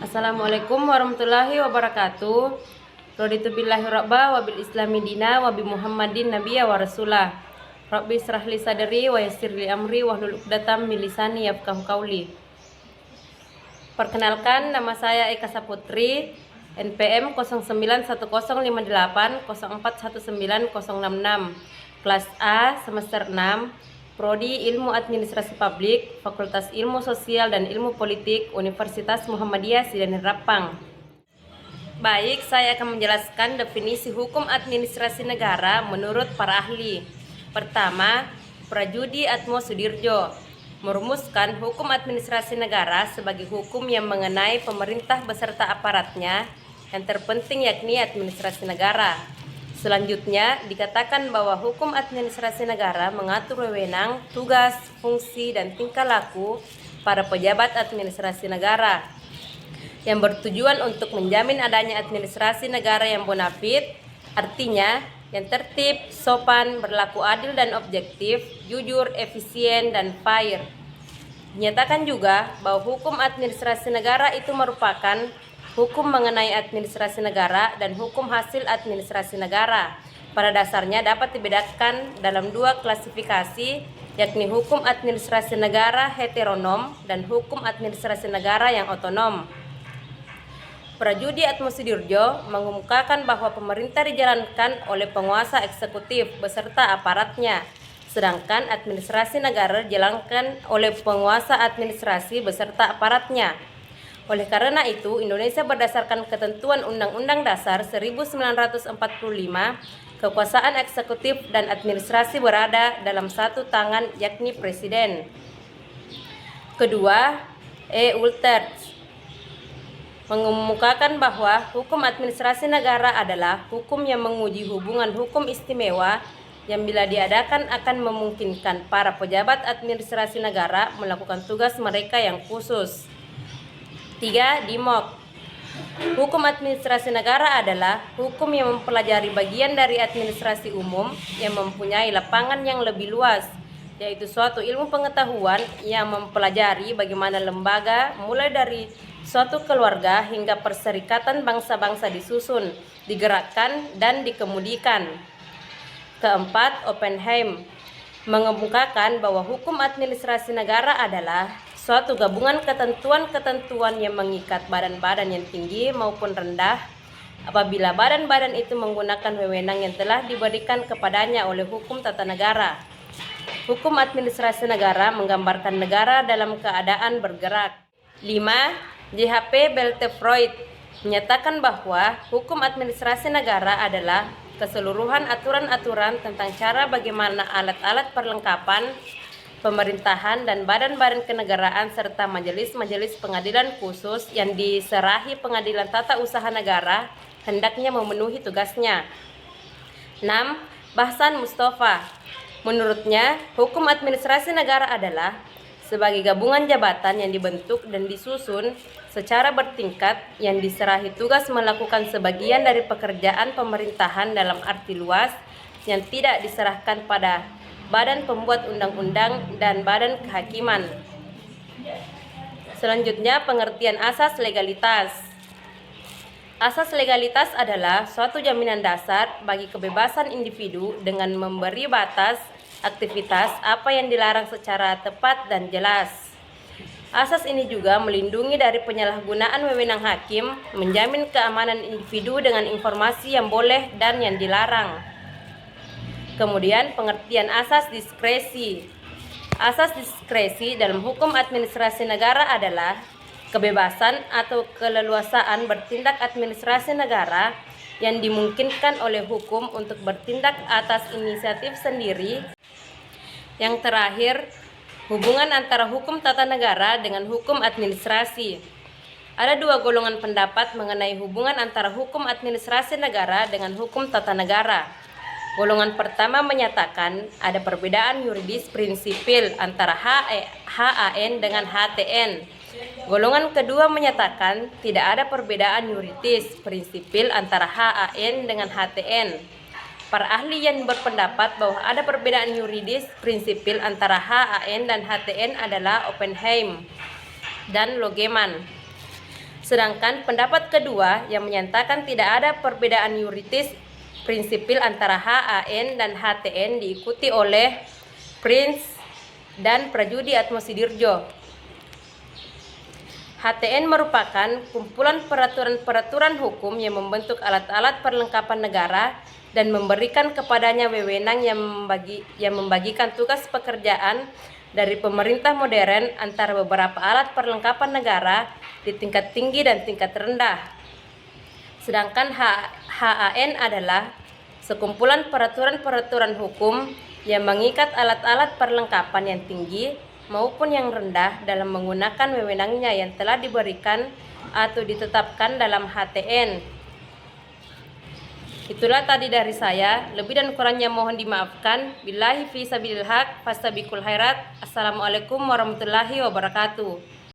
Assalamualaikum warahmatullahi wabarakatuh. Raditu billahi rabba wa bil islami dina wa bi Muhammadin nabiyya wa rasulah. Rabbi israh li sadri wa yassir li amri wahlul 'uqdatam min lisani yafqahu qawli. Perkenalkan, nama saya Eka Saputri, NPM 095158041966, kelas A, semester 6, Prodi Ilmu Administrasi Publik, Fakultas Ilmu Sosial dan Ilmu Politik, Universitas Muhammadiyah Sidrani Rapang. Baik, saya akan menjelaskan definisi hukum administrasi negara menurut para ahli. Pertama, Prajudi Atmo Sudirjo merumuskan hukum administrasi negara sebagai hukum yang mengenai pemerintah beserta aparatnya yang terpenting yakni administrasi negara. Selanjutnya, dikatakan bahwa hukum administrasi negara mengatur wewenang, tugas, fungsi, dan tingkah laku para pejabat administrasi negara yang bertujuan untuk menjamin adanya administrasi negara yang bonafit, artinya yang tertib, sopan, berlaku adil dan objektif, jujur, efisien, dan fair. Dinyatakan juga bahwa hukum administrasi negara itu merupakan hukum mengenai administrasi negara dan hukum hasil administrasi negara. Pada dasarnya dapat dibedakan dalam dua klasifikasi, yakni hukum administrasi negara heteronom dan hukum administrasi negara yang otonom. Prajudi Atmo Sudirjo mengemukakan bahwa pemerintah dijalankan oleh penguasa eksekutif beserta aparatnya, sedangkan administrasi negara dijalankan oleh penguasa administrasi beserta aparatnya. Oleh karena itu, Indonesia berdasarkan ketentuan Undang-Undang Dasar 1945, kekuasaan eksekutif dan administrasi berada dalam satu tangan, yakni Presiden. Kedua, Ulters mengemukakan bahwa hukum administrasi negara adalah hukum yang menguji hubungan hukum istimewa yang bila diadakan akan memungkinkan para pejabat administrasi negara melakukan tugas mereka yang khusus. 3. Dimok. Hukum administrasi negara adalah hukum yang mempelajari bagian dari administrasi umum yang mempunyai lapangan yang lebih luas, yaitu suatu ilmu pengetahuan yang mempelajari bagaimana lembaga mulai dari suatu keluarga hingga perserikatan bangsa-bangsa disusun, digerakkan, dan dikemudikan. Keempat, Oppenheim mengemukakan bahwa hukum administrasi negara adalah suatu gabungan ketentuan-ketentuan yang mengikat badan-badan yang tinggi maupun rendah apabila badan-badan itu menggunakan wewenang yang telah diberikan kepadanya oleh hukum tata negara. Hukum administrasi negara menggambarkan negara dalam keadaan bergerak. 5. JHP Beltefroid menyatakan bahwa hukum administrasi negara adalah keseluruhan aturan-aturan tentang cara bagaimana alat-alat perlengkapan pemerintahan dan badan-badan kenegaraan serta majelis-majelis pengadilan khusus yang diserahi Pengadilan Tata Usaha Negara hendaknya memenuhi tugasnya. 6. Bahsan Mustafa menurutnya, hukum administrasi negara adalah sebagai gabungan jabatan yang dibentuk dan disusun secara bertingkat yang diserahi tugas melakukan sebagian dari pekerjaan pemerintahan dalam arti luas yang tidak diserahkan pada badan pembuat undang-undang dan badan kehakiman. Selanjutnya, pengertian asas legalitas. Asas legalitas adalah suatu jaminan dasar bagi kebebasan individu dengan memberi batas aktivitas apa yang dilarang secara tepat dan jelas. Asas ini juga melindungi dari penyalahgunaan wewenang hakim, menjamin keamanan individu dengan informasi yang boleh dan yang dilarang. Kemudian, pengertian asas diskresi. Asas diskresi dalam hukum administrasi negara adalah kebebasan atau keleluasaan bertindak administrasi negara yang dimungkinkan oleh hukum untuk bertindak atas inisiatif sendiri. Yang terakhir, hubungan antara hukum tata negara dengan hukum administrasi. Ada dua golongan pendapat mengenai hubungan antara hukum administrasi negara dengan hukum tata negara. Golongan pertama menyatakan ada perbedaan yuridis prinsipil antara HAN dengan HTN. Golongan kedua menyatakan tidak ada perbedaan yuridis prinsipil antara HAN dengan HTN. Para ahli yang berpendapat bahwa ada perbedaan yuridis prinsipil antara HAN dan HTN adalah Oppenheim dan Logeman. Sedangkan pendapat kedua yang menyatakan tidak ada perbedaan yuridis prinsipil antara HAN dan HTN diikuti oleh Prince dan Prajudi Atmosidirjo. HTN merupakan kumpulan peraturan-peraturan hukum yang membentuk alat-alat perlengkapan negara dan memberikan kepadanya wewenang yang membagikan tugas pekerjaan dari pemerintah modern antara beberapa alat perlengkapan negara di tingkat tinggi dan tingkat rendah. Sedangkan HAN adalah sekumpulan peraturan-peraturan hukum yang mengikat alat-alat perlengkapan yang tinggi maupun yang rendah dalam menggunakan wewenangnya yang telah diberikan atau ditetapkan dalam HTN. Itulah tadi dari saya, lebih dan kurangnya mohon dimaafkan. Billahi fi sabilil haq, fastabiqul khairat. Assalamualaikum warahmatullahi wabarakatuh.